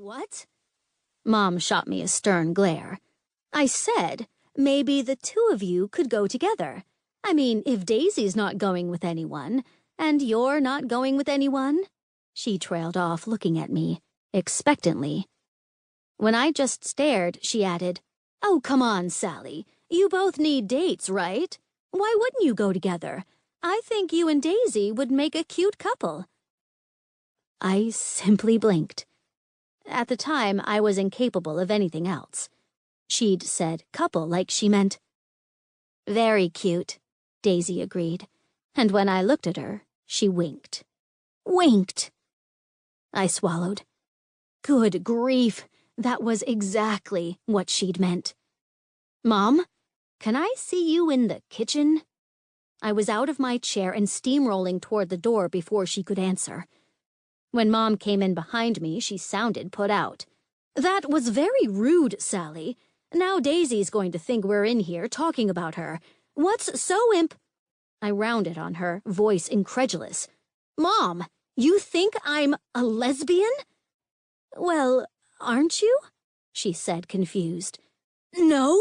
What? Mom shot me a stern glare. I said, maybe the two of you could go together. I mean, if Daisy's not going with anyone, and you're not going with anyone? She trailed off, looking at me, expectantly. When I just stared, she added, Oh, come on, Sally. You both need dates, right? Why wouldn't you go together? I think you and Daisy would make a cute couple. I simply blinked. At the time, I was incapable of anything else. She'd said couple like she meant. Very cute, Daisy agreed, and when I looked at her, she winked. Winked! I swallowed. Good grief, that was exactly what she'd meant. Mom, can I see you in the kitchen? I was out of my chair and steamrolling toward the door before she could answer. When Mom came in behind me, she sounded put out. That was very rude, Sally. Now Daisy's going to think we're in here talking about her. What's so I rounded on her, voice incredulous. Mom, you think I'm a lesbian? Well, aren't you? She said, confused. No?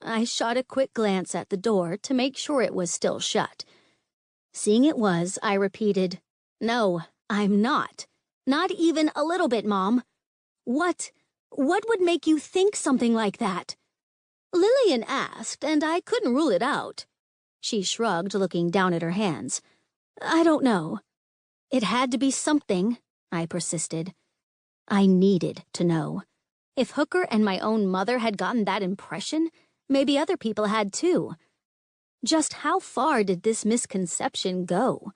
I shot a quick glance at the door to make sure it was still shut. Seeing it was, I repeated, No, I'm not. Not even a little bit, Mom. What would make you think something like that? Lillian asked, and I couldn't rule it out. She shrugged, looking down at her hands. I don't know. It had to be something, I persisted. I needed to know. If Hooker and my own mother had gotten that impression, maybe other people had too. Just how far did this misconception go?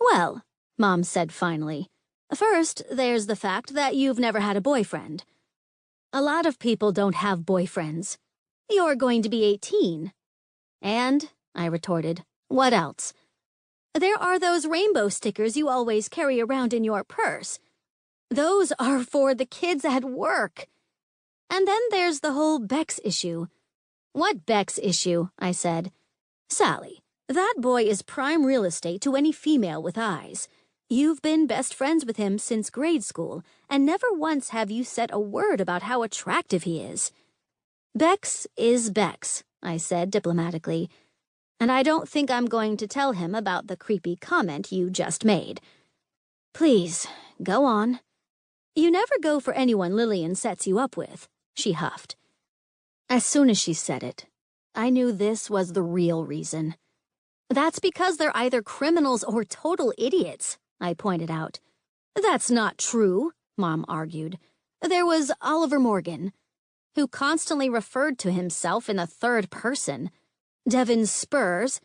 Well, Mom said finally, first, there's the fact that you've never had a boyfriend. A lot of people don't have boyfriends. You're going to be 18. And, I retorted, what else? There are those rainbow stickers you always carry around in your purse. Those are for the kids at work. And then there's the whole Becks issue. What Becks issue? I said. Sally, that boy is prime real estate to any female with eyes. You've been best friends with him since grade school, and never once have you said a word about how attractive he is. Becks is Becks, I said diplomatically, and I don't think I'm going to tell him about the creepy comment you just made. Please, go on. You never go for anyone Lillian sets you up with, she huffed. As soon as she said it, I knew this was the real reason. That's because they're either criminals or total idiots, I pointed out. That's not true, Mom argued. There was Oliver Morgan, who constantly referred to himself in the third person. Devin Spurs,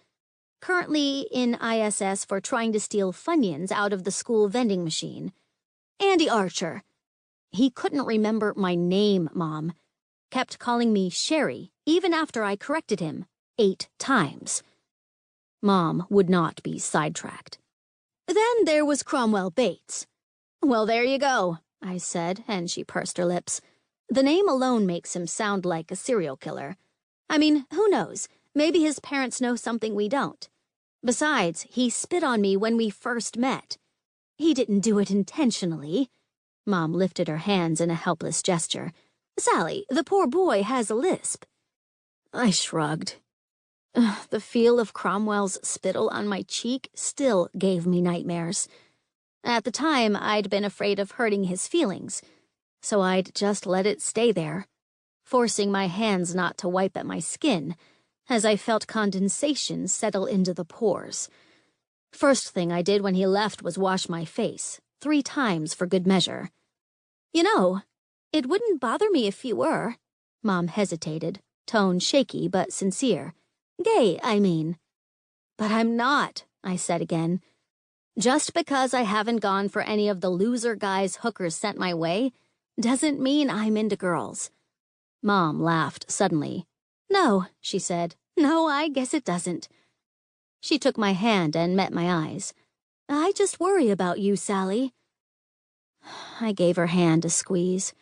currently in ISS for trying to steal Funyuns out of the school vending machine. Andy Archer. He couldn't remember my name, Mom. Kept calling me Sherry, even after I corrected him 8 times. Mom would not be sidetracked. Then there was Cromwell Bates. Well, there you go, I said, and she pursed her lips. The name alone makes him sound like a serial killer. I mean, who knows? Maybe his parents know something we don't. Besides, he spit on me when we first met. He didn't do it intentionally. Mom lifted her hands in a helpless gesture. Sally, the poor boy has a lisp. I shrugged. The feel of Cromwell's spittle on my cheek still gave me nightmares. At the time, I'd been afraid of hurting his feelings, so I'd just let it stay there, forcing my hands not to wipe at my skin as I felt condensation settle into the pores. First thing I did when he left was wash my face, 3 times for good measure. You know, it wouldn't bother me if you were. Mom hesitated, tone shaky but sincere. Gay, I mean. But I'm not, I said again. Just because I haven't gone for any of the loser guys hookers sent my way doesn't mean I'm into girls. Mom laughed suddenly. No, she said. No, I guess it doesn't. She took my hand and met my eyes. I just worry about you, Sally. I gave her hand a squeeze.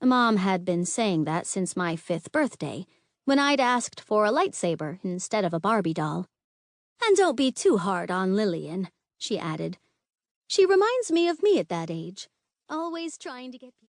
Mom had been saying that since my 5th birthday, when I'd asked for a lightsaber instead of a Barbie doll. And don't be too hard on Lillian, she added. She reminds me of me at that age. Always trying to get people.